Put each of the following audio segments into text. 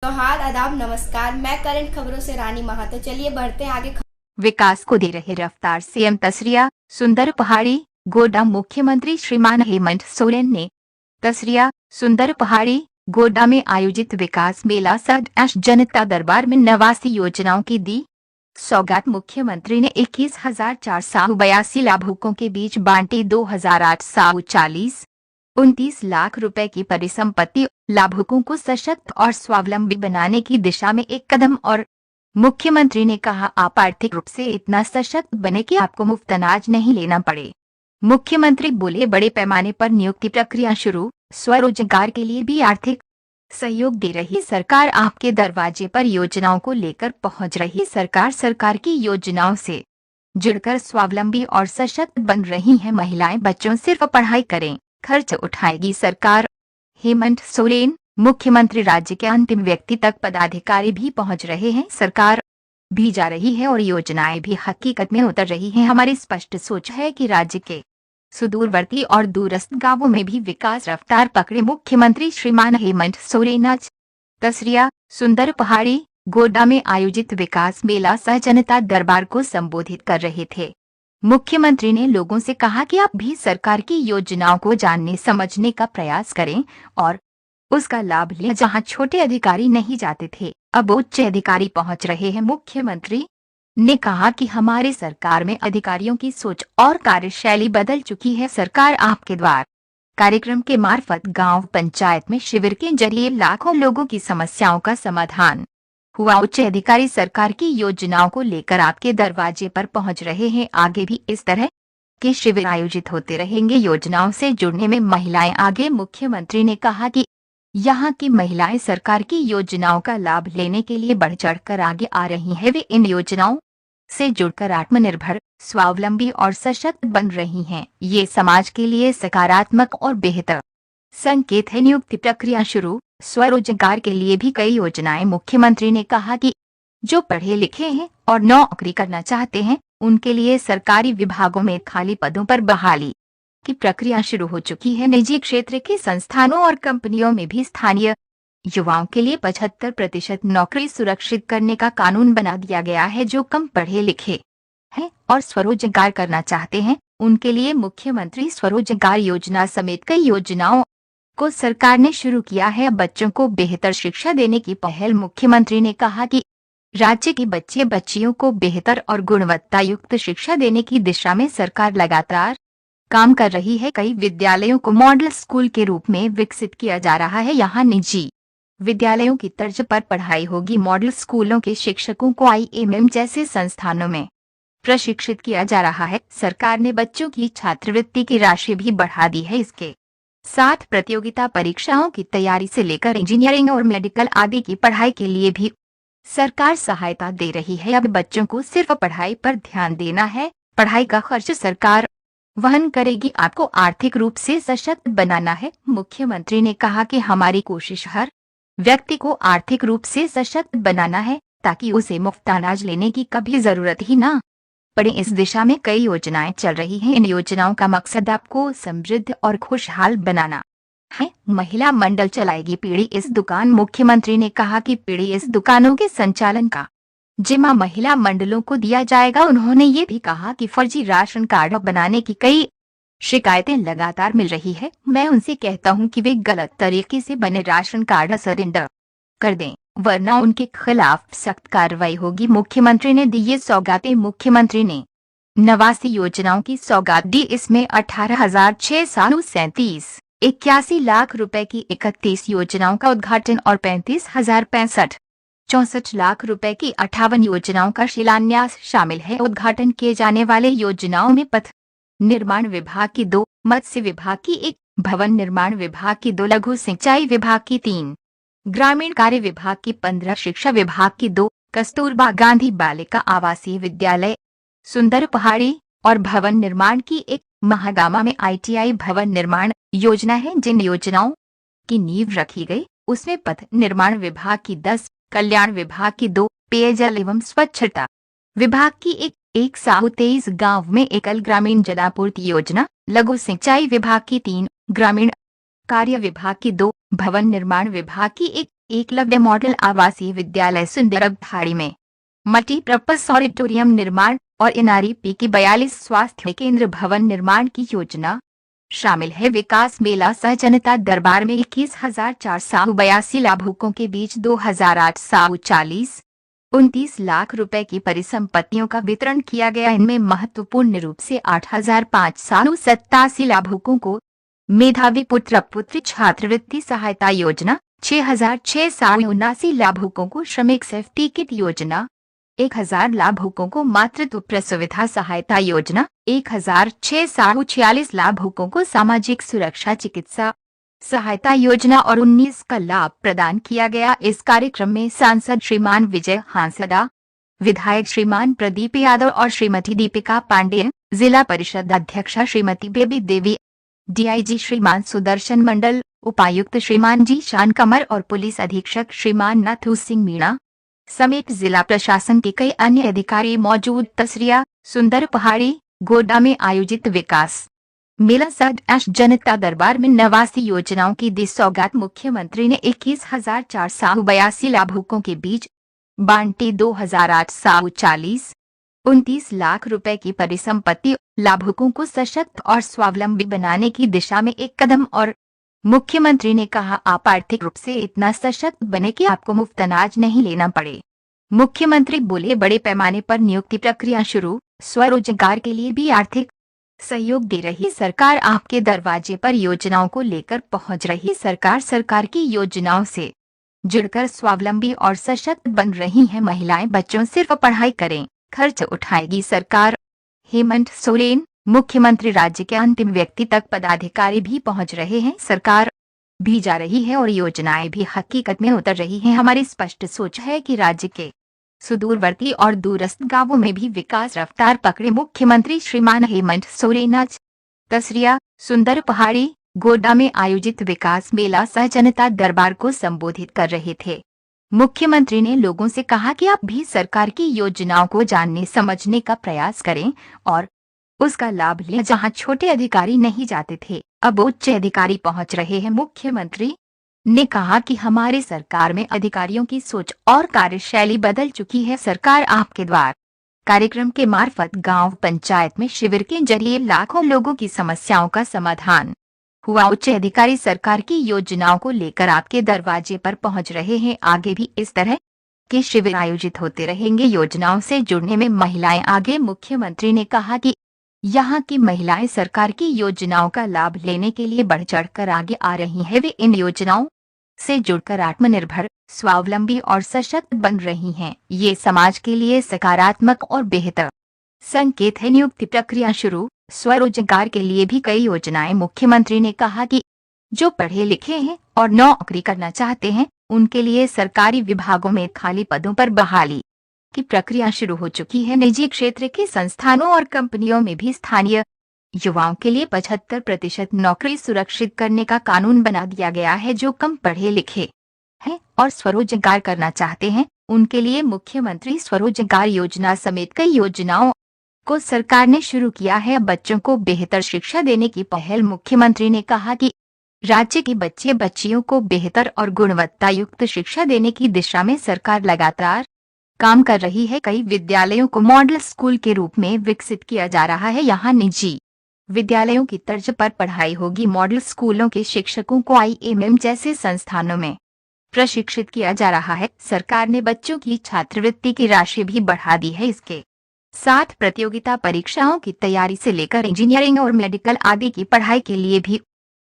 जोहार, आदाब, नमस्कार। मैं करंट खबरों से रानी महातो। चलिए बढ़ते हैं आगे। विकास को दे रहे रफ्तार, सीएम तसरिया। सुंदर पहाड़ी गोड्डा मुख्यमंत्री श्रीमान हेमंत सोरेन ने तसरिया सुंदर पहाड़ी गोड्डा में आयोजित विकास मेला सह जनता दरबार में 89 योजनाओं की दी सौगात। मुख्यमंत्री ने 21,482 लाभुकों के बीच बांटी 2,840 29 लाख रुपए की परिसंपत्ति। लाभुकों को सशक्त और स्वावलंबी बनाने की दिशा में एक कदम। और मुख्यमंत्री ने कहा, आप आर्थिक रूप से इतना सशक्त बने कि आपको मुफ्त अनाज नहीं लेना पड़े। मुख्यमंत्री बोले, बड़े पैमाने पर नियुक्ति प्रक्रिया शुरू, स्वरोजगार के लिए भी आर्थिक सहयोग दे रही सरकार। आपके दरवाजे पर योजनाओं को लेकर पहुंच रही सरकार की योजनाओं से जुड़कर स्वावलंबी और सशक्त बन रही हैं महिलाएं। बच्चों सिर्फ पढ़ाई करें, खर्च उठाएगी सरकार। हेमंत सोरेन मुख्यमंत्री, राज्य के अंतिम व्यक्ति तक पदाधिकारी भी पहुंच रहे हैं, सरकार भी जा रही है और योजनाएं भी हकीकत में उतर रही हैं। हमारी स्पष्ट सोच है कि राज्य के सुदूरवर्ती और दूरस्थ गांवों में भी विकास रफ्तार पकड़े। मुख्यमंत्री श्रीमान हेमंत सोरेन आज तसरिया सुंदर पहाड़ी गोड्डा में आयोजित विकास मेला सह जनता दरबार को संबोधित कर रहे थे। मुख्यमंत्री ने लोगों से कहा कि आप भी सरकार की योजनाओं को जानने समझने का प्रयास करें और उसका लाभ लें। जहां छोटे अधिकारी नहीं जाते थे, अब उच्च अधिकारी पहुंच रहे हैं। मुख्यमंत्री ने कहा कि हमारे सरकार में अधिकारियों की सोच और कार्यशैली बदल चुकी है। सरकार आपके द्वार कार्यक्रम के मार्फत गांव पंचायत में शिविर के जरिए लाखों लोगों की समस्याओं का समाधान हुआ। उच्च अधिकारी सरकार की योजनाओं को लेकर आपके दरवाजे पर पहुंच रहे हैं। आगे भी इस तरह के शिविर आयोजित होते रहेंगे। योजनाओं से जुड़ने में महिलाएं आगे। मुख्यमंत्री ने कहा कि यहाँ की महिलाएं सरकार की योजनाओं का लाभ लेने के लिए बढ़ चढ़कर आगे आ रही हैं। वे इन योजनाओं से जुड़कर आत्मनिर्भर, स्वावलंबी और सशक्त बन रही हैं। ये समाज के लिए सकारात्मक और बेहतर संकेत है। नियुक्ति प्रक्रिया शुरू, स्वरोजगार के लिए भी कई योजनाएं। मुख्यमंत्री ने कहा कि जो पढ़े लिखे हैं और नौकरी करना चाहते हैं, उनके लिए सरकारी विभागों में खाली पदों पर बहाली की प्रक्रिया शुरू हो चुकी है। निजी क्षेत्र के संस्थानों और कंपनियों में भी स्थानीय युवाओं के लिए 75% नौकरी सुरक्षित करने का कानून बना दिया गया है। जो कम पढ़े लिखे हैं और स्वरोजगार करना चाहते हैं, उनके लिए मुख्यमंत्री स्वरोजगार योजना समेत कई योजनाओं को सरकार ने शुरू किया है। बच्चों को बेहतर शिक्षा देने की पहल। मुख्यमंत्री ने कहा कि राज्य के बच्चे बच्चियों को बेहतर और गुणवत्ता युक्त शिक्षा देने की दिशा में सरकार लगातार काम कर रही है। कई विद्यालयों को मॉडल स्कूल के रूप में विकसित किया जा रहा है। यहाँ निजी विद्यालयों की तर्ज पर पढ़ाई होगी। मॉडल स्कूलों के शिक्षकों को आईएमएम जैसे संस्थानों में प्रशिक्षित किया जा रहा है। सरकार ने बच्चों की छात्रवृत्ति की राशि भी बढ़ा दी है। इसके साथ प्रतियोगिता परीक्षाओं की तैयारी से लेकर इंजीनियरिंग और मेडिकल आदि की पढ़ाई के लिए भी सरकार सहायता दे रही है। अब बच्चों को सिर्फ पढ़ाई पर ध्यान देना है, पढ़ाई का खर्च सरकार वहन करेगी। आपको आर्थिक रूप से सशक्त बनाना है। मुख्यमंत्री ने कहा कि हमारी कोशिश हर व्यक्ति को आर्थिक रूप से सशक्त बनाना है, ताकि उसे मुफ्त अनाज लेने की कभी जरूरत ही ना पड़े। इस दिशा में कई योजनाएं चल रही हैं। इन योजनाओं का मकसद आपको समृद्ध और खुशहाल बनाना है। महिला मंडल चलाएगी पीढ़ी इस दुकान। मुख्यमंत्री ने कहा कि पीढ़ी इस दुकानों के संचालन का जिम्मा महिला मंडलों को दिया जाएगा। उन्होंने ये भी कहा कि फर्जी राशन कार्ड बनाने की कई शिकायतें लगातार मिल रही है। मैं उनसे कहता हूं कि वे गलत तरीके से बने राशन कार्ड सरेंडर कर दें, वरना उनके खिलाफ सख्त कार्रवाई होगी। मुख्यमंत्री ने दी ये सौगातें। मुख्यमंत्री ने 89 योजनाओं की सौगात दी। इसमें 18,637 81 लाख रुपए की 31 योजनाओं का उद्घाटन और 35,065 लाख रुपए की 58 योजनाओं का शिलान्यास शामिल है। उद्घाटन किए जाने वाले योजनाओं में पथ निर्माण विभाग की 2, मत्स्य विभाग की 1, भवन निर्माण विभाग की 2, लघु सिंचाई विभाग की 3, ग्रामीण कार्य विभाग की 15, शिक्षा विभाग की 2, कस्तूरबा गांधी बालिका आवासीय विद्यालय सुंदर पहाड़ी और भवन निर्माण की 1, महागामा में आईटीआई भवन निर्माण योजना है। जिन योजनाओं की नींव रखी गई उसमें पथ निर्माण विभाग की 10, कल्याण विभाग की 2, पेयजल एवं स्वच्छता विभाग की 123 गांव में एकल ग्रामीण जलापूर्ति योजना, लघु सिंचाई विभाग की 3, ग्रामीण कार्य विभाग की 2, भवन निर्माण विभाग की 1, एकलव्य मॉडल आवासीय विद्यालय सुंदरपहाड़ी में मल्टीपर्पस ऑडिटोरियम निर्माण और एनआरईपी की 42 स्वास्थ्य केंद्र भवन निर्माण की योजना शामिल है। विकास मेला सह जनता दरबार में 21,482 लाभुकों के बीच 2,840 29 लाख रुपए की परिसंपत्तियों का वितरण किया गया। इनमें महत्वपूर्ण रूप से 8,587 लाभुकों को मेधावी पुत्र पुत्री छात्रवृत्ति सहायता योजना, 6,679 लाभुकों को श्रमिक सेफ्टी किट योजना, 1,000 लाभुकों को मातृत्व प्रसुविधा सहायता योजना, 1,646 लाभुकों को सामाजिक सुरक्षा चिकित्सा सहायता योजना और 19 का लाभ प्रदान किया गया। इस कार्यक्रम में सांसद श्रीमान विजय हांसदा, विधायक श्रीमान प्रदीप यादव और श्रीमती दीपिका पांडेय, जिला परिषद अध्यक्षा श्रीमती बेबी देवी, डीआईजी श्रीमान सुदर्शन मंडल, उपायुक्त श्रीमान जी शान कमर और पुलिस अधीक्षक श्रीमान नाथू सिंह मीणा समेत जिला प्रशासन के कई अन्य अधिकारी मौजूद। तसरिया सुंदरपहाड़ी गोड्डा में आयोजित विकास मेला सह जनता दरबार में 89 योजनाओं की दी सौगात। मुख्यमंत्री ने 21,482 लाभुकों के बीच बांटी 2,840 29 लाख रुपए की परिसंपत्ति। लाभुकों को सशक्त और स्वावलंबी बनाने की दिशा में एक कदम। और मुख्यमंत्री ने कहा, आप आर्थिक रूप से इतना सशक्त बने कि आपको मुफ्त अनाज नहीं लेना पड़े। मुख्यमंत्री बोले, बड़े पैमाने पर नियुक्ति प्रक्रिया शुरू, स्वरोजगार के लिए भी आर्थिक सहयोग दे रही सरकार, आपके दरवाजे पर योजनाओं को लेकर पहुंच रही सरकार की योजनाओं से जुड़कर स्वावलंबी और सशक्त बन रही हैं महिलाएं। बच्चों सिर्फ पढ़ाई करें, खर्च उठाएगी सरकार। हेमंत सोरेन, मुख्यमंत्री राज्य के अंतिम व्यक्ति तक पदाधिकारी भी पहुंच रहे हैं, सरकार भी जा रही है और योजनाएं भी हकीकत में उतर रही हैं। हमारी स्पष्ट सोच है कि राज्य के सुदूरवर्ती और दूरस्थ गांवों में भी विकास रफ्तार पकड़े। मुख्यमंत्री श्रीमान हेमंत सोरेन आज तसरिया सुंदरपहाड़ी गोड्डा में आयोजित विकास मेला सह जनता दरबार को संबोधित कर रहे थे। मुख्यमंत्री ने लोगों से कहा कि आप भी सरकार की योजनाओं को जानने समझने का प्रयास करें और उसका लाभ लें। जहां छोटे अधिकारी नहीं जाते थे, अब उच्च अधिकारी पहुंच रहे हैं। मुख्यमंत्री ने कहा कि हमारे सरकार में अधिकारियों की सोच और कार्यशैली बदल चुकी है। सरकार आपके द्वार कार्यक्रम के मार्फत गांव पंचायत में शिविर के जरिए लाखों लोगों की समस्याओं का समाधान हुआ। उच्च अधिकारी सरकार की योजनाओं को लेकर आपके दरवाजे पर पहुंच रहे हैं। आगे भी इस तरह के शिविर आयोजित होते रहेंगे। योजनाओं से जुड़ने में महिलाएं आगे। मुख्यमंत्री ने कहा कि यहाँ की महिलाएं सरकार की योजनाओं का लाभ लेने के लिए बढ़ चढ़कर आगे आ रही हैं। वे इन योजनाओं से जुड़कर आत्मनिर्भर, स्वावलंबी और सशक्त बन रही हैं। ये समाज के लिए सकारात्मक और बेहतर संकेत है। नियुक्ति प्रक्रिया शुरू, स्वरोजगार के लिए भी कई योजनाएं। मुख्यमंत्री ने कहा कि जो पढ़े लिखे हैं और नौकरी करना चाहते हैं, उनके लिए सरकारी विभागों में खाली पदों पर बहाली की प्रक्रिया शुरू हो चुकी है। निजी क्षेत्र के संस्थानों और कंपनियों में भी स्थानीय युवाओं के लिए 75% नौकरी सुरक्षित करने का कानून बना दिया गया है। जो कम पढ़े लिखे हैं और स्वरोजगार करना चाहते हैं, उनके लिए मुख्यमंत्री स्वरोजगार योजना समेत कई योजनाओं को सरकार ने शुरू किया है। बच्चों को बेहतर शिक्षा देने की पहल। मुख्यमंत्री ने कहा कि राज्य के बच्चे बच्चियों को बेहतर और गुणवत्ता युक्त शिक्षा देने की दिशा में सरकार लगातार काम कर रही है। कई विद्यालयों को मॉडल स्कूल के रूप में विकसित किया जा रहा है। यहाँ निजी विद्यालयों की तर्ज पर पढ़ाई होगी। मॉडल स्कूलों के शिक्षकों को आईएमएम जैसे संस्थानों में प्रशिक्षित किया जा रहा है। सरकार ने बच्चों की छात्रवृत्ति की राशि भी बढ़ा दी है। इसके साथ प्रतियोगिता परीक्षाओं की तैयारी से लेकर इंजीनियरिंग और मेडिकल आदि की पढ़ाई के लिए भी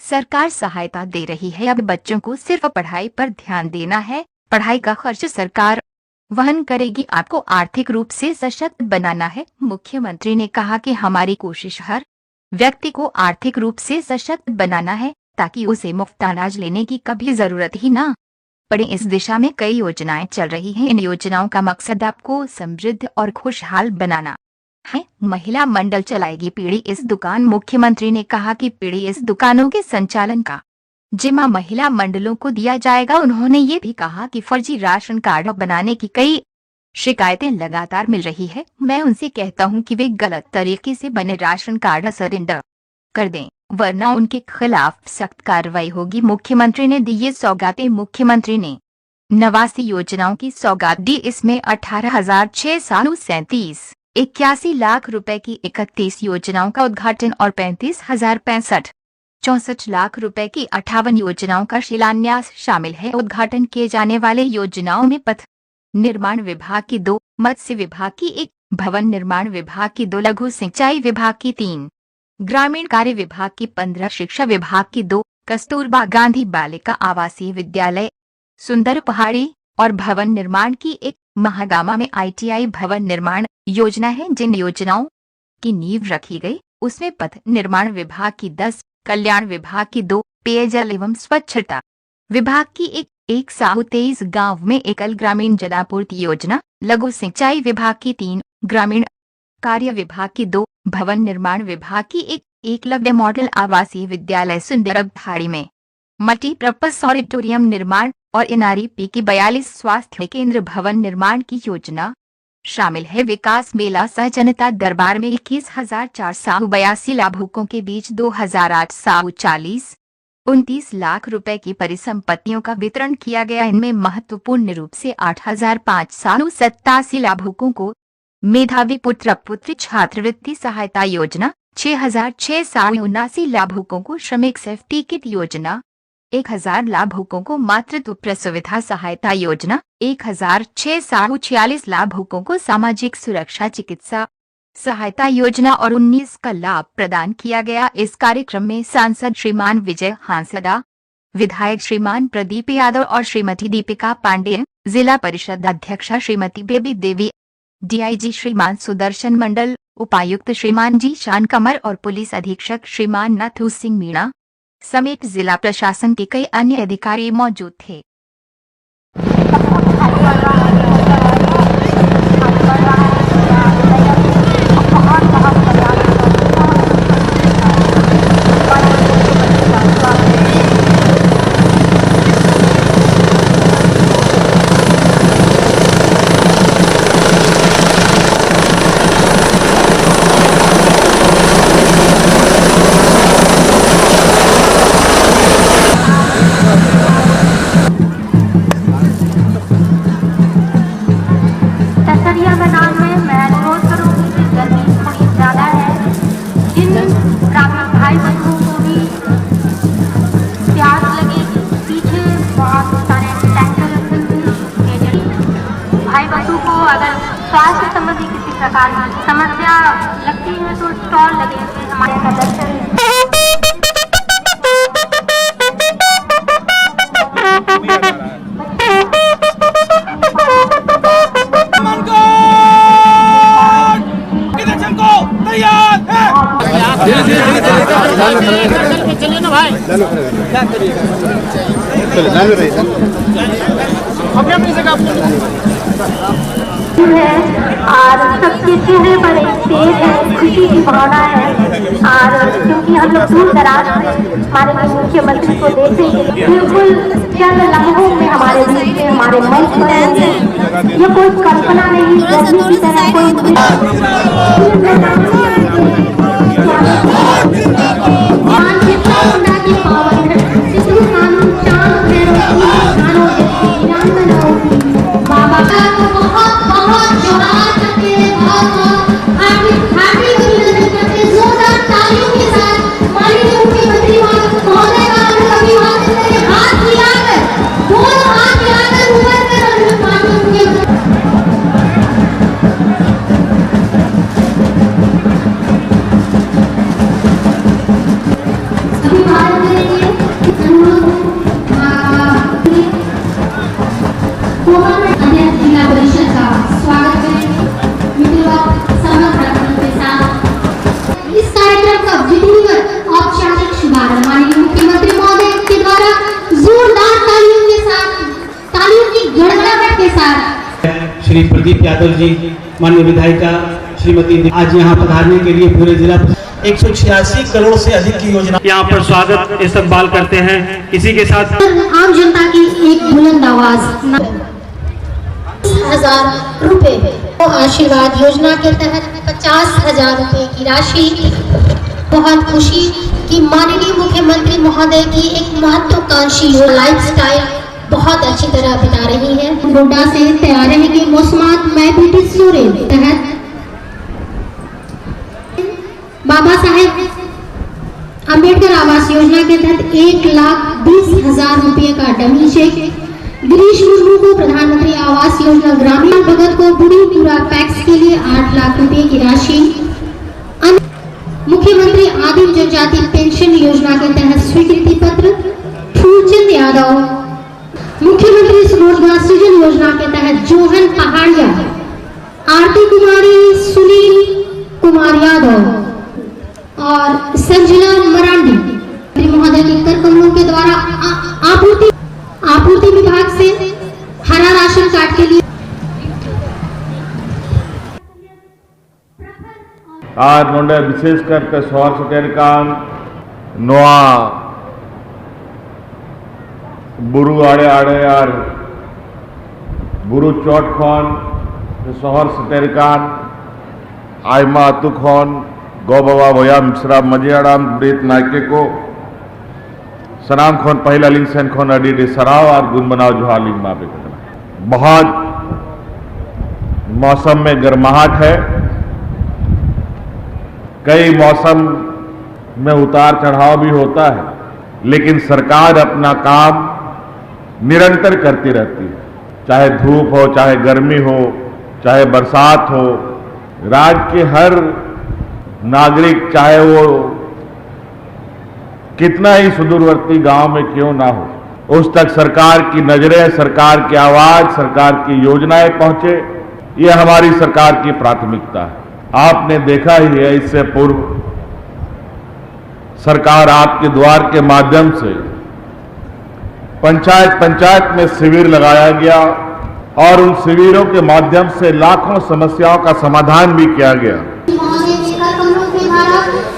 सरकार सहायता दे रही है। अब बच्चों को सिर्फ पढ़ाई पर ध्यान देना है, पढ़ाई का खर्च सरकार वहन करेगी। आपको आर्थिक रूप से सशक्त बनाना है। मुख्यमंत्री ने कहा कि हमारी कोशिश हर व्यक्ति को आर्थिक रूप से सशक्त बनाना है, ताकि उसे मुफ्त अनाज लेने की कभी जरूरत ही ना पड़े। इस दिशा में कई योजनाएं चल रही हैं। इन योजनाओं का मकसद आपको समृद्ध और खुशहाल बनाना है। महिला मंडल चलाएगी पीढ़ी इस दुकान। मुख्यमंत्री ने कहा कि पीढ़ी इस दुकानों के संचालन का जिम्मा महिला मंडलों को दिया जाएगा। उन्होंने ये भी कहा कि फर्जी राशन कार्ड बनाने की कई शिकायतें लगातार मिल रही है। मैं उनसे कहता हूं कि वे गलत तरीके से बने राशन कार्ड सरेंडर कर दें, वरना उनके खिलाफ सख्त कार्रवाई होगी। मुख्यमंत्री ने दी ये सौगातें। मुख्यमंत्री ने 89 योजनाओं की सौगात दी। इसमें 18,637 81 लाख रुपए की 31 योजनाओं का उद्घाटन और 35,065 लाख रुपए की 58 योजनाओं का शिलान्यास शामिल है। उद्घाटन किए जाने वाले योजनाओं में पथ निर्माण विभाग की 2, मत्स्य विभाग की 1, भवन निर्माण विभाग की 2, लघु सिंचाई विभाग की 3, ग्रामीण कार्य विभाग की 15, शिक्षा विभाग की 2, कस्तूरबा गांधी बालिका आवासीय विद्यालय सुंदर पहाड़ी और भवन निर्माण की 1। महागामा में ITI भवन निर्माण योजना है। जिन योजनाओं की नींव रखी गई उसमें पथ निर्माण विभाग की 10, कल्याण विभाग की 2, पेयजल एवं स्वच्छता विभाग की 1 साहू 23 गांव में एकल ग्रामीण जलापूर्ति योजना, लघु सिंचाई विभाग की 3, ग्रामीण कार्य विभाग की 2, भवन निर्माण विभाग की 1, एकलव्य मॉडल आवासीय विद्यालय सुंदर पहाड़ी में मल्टीपर्पज ऑडिटोरियम निर्माण और NREP की 42 स्वास्थ्य केंद्र भवन निर्माण की योजना शामिल है। विकास मेला सह जनता दरबार में 21,482 लाभुकों के बीच 2,840 29 लाख रुपए की परिसंपत्तियों का वितरण किया गया। इनमें महत्वपूर्ण रूप से 8,587 लाभुकों को मेधावी पुत्र पुत्री छात्रवृत्ति सहायता योजना, 6,679 लाभुकों को श्रमिक सेफ्टी किट योजना, 1,000 लाभुकों को मातृत्व प्रसुविधा सहायता योजना, 1,646 लाभुकों को सामाजिक सुरक्षा चिकित्सा सहायता योजना और 19 का लाभ प्रदान किया गया। इस कार्यक्रम में सांसद श्रीमान विजय हांसदा, विधायक श्रीमान प्रदीप यादव और श्रीमती दीपिका पांडेय, जिला परिषद अध्यक्षा श्रीमती बेबी देवी, DIG श्रीमान सुदर्शन मंडल, उपायुक्त श्रीमान जी शान कमर और पुलिस अधीक्षक श्रीमान नाथू सिंह मीणा समेत जिला प्रशासन के कई अन्य अधिकारी मौजूद थे। स्वास्थ्य संबंधी किसी प्रकार की समस्या लगती है तो स्टॉल लगे हुए हमारे दर्शन चलिए ना भाई अपनी जगह है और सबके चेहरे पर एक तेज है, खुशी की भावना है। और क्योंकि हम लोग दूर दराज से हमारे मुख्यमंत्री को देखेंगे बिल्कुल चंद लम्हों में हमारे बीच में हमारे मंच पर होंगे। ये कोई कल्पना नहीं, गर्मी की तरह कोई श्री प्रदीप यादव जी, माननीय विधायिका श्रीमती आज यहाँ पधारने के लिए पूरे जिला 186 करोड़ से अधिक की योजना यहाँ पर स्वागत इस्तकबाल करते हैं। इसी के साथ आम जनता की एक बुलंद आवाज 10,000 रुपए आशीर्वाद योजना के तहत 50,000 रुपए की राशि। बहुत खुशी कि माननीय मुख्यमंत्री महोदय की एक महत्वाकांक्षी लाइफस्टाइल बहुत अच्छी तरह बिता रही है। गोड्डा से तैयार रहेंगे मौसमात मैं बेटी सोरेन तहत बाबा साहेब अम्बेडकर आवास योजना के तहत 1,20,000 रुपए का डमी चेक। गिरीश मुर्मू को प्रधानमंत्री आवास योजना ग्रामीण भगत को बुढ़ी पूरा पैक्स के लिए 8 लाख रुपए की राशि। मुख्यमंत्री आदिम जनजाति पेंशन योजना के तहत स्वीकृति पत्र। फूलचंद यादव मुख्यमंत्री स्वरोजगार सृजन योजना के तहत जोहन पहाड़िया, आरती कुमारी, सुनील कुमार यादव और संजना मरांडी महोदय के कर कमलों के द्वारा आपूर्ति विभाग से हरा राशन कार्ड के लिए आज नोंडे विशेष करके शहर सटेरकान नोआ बुरु आड़े आड़े और बुरु चोट खन शहर सटेरकान आयमा अतु खन गो बाबा भया मिश्रा मजियाड़ाम ब्रीत नायके को सनाम खन पहला लिंग सेन खन अडी सराव और गुण बनाव जोहार लिंग मापे करना। बहुत मौसम में गर्माहट है, कई मौसम में उतार चढ़ाव भी होता है, लेकिन सरकार अपना काम निरंतर करती रहती है। चाहे धूप हो, चाहे गर्मी हो, चाहे बरसात हो, राज्य के हर नागरिक चाहे वो कितना ही सुदूरवर्ती गांव में क्यों ना हो, उस तक सरकार की नजरें, सरकार की आवाज, सरकार की योजनाएं पहुंचे, ये हमारी सरकार की प्राथमिकता है। आपने देखा ही है, इससे पूर्व सरकार आपके द्वार के माध्यम से पंचायत में शिविर लगाया गया और उन शिविरों के माध्यम से लाखों समस्याओं का समाधान भी किया गया।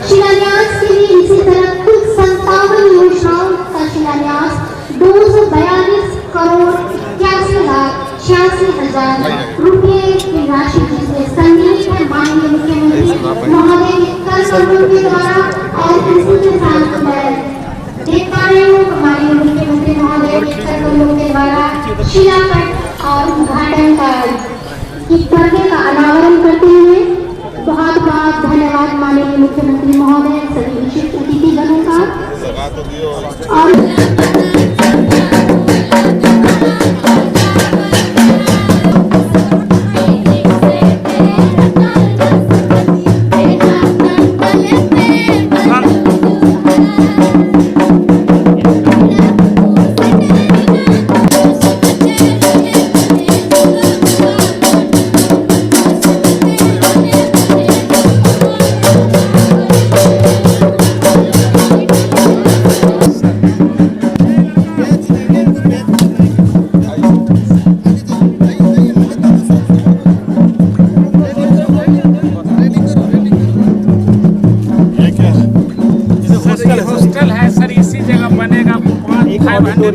शिलान्यास के लिए इसी तरह कुल 57 योजनाओं का शिलान्यास 242 करोड़ 81,86,000 रुपये की राशि जिसमें सम्मिलित है माननीय मुख्यमंत्री महोदय के कर कमलों के द्वारा। और इसी के साथ मैं देख पा रही हूँ माननीय मुख्यमंत्री महोदय के कर कमलों के द्वारा शिलापट और उद्घाटन करने का अनावरण करते हुए बहुत बहुत धन्यवाद माननीय मुख्यमंत्री महोदय, सभी विशिष्ट अतिथिगणों का। और हॉस्टल है सर, इसी जगह बनेगा 500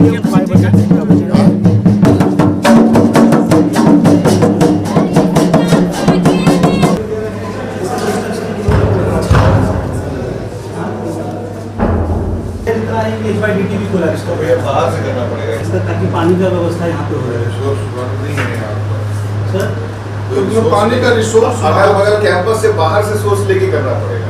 के भी खोला इसको बाहर से करना पड़ेगा इसका, ताकि पानी का व्यवस्था यहाँ पे हो रहा है। सर तो पानी का रिसोर्स अगल बगल कैंपस से बाहर से सोर्स लेके करना पड़ेगा।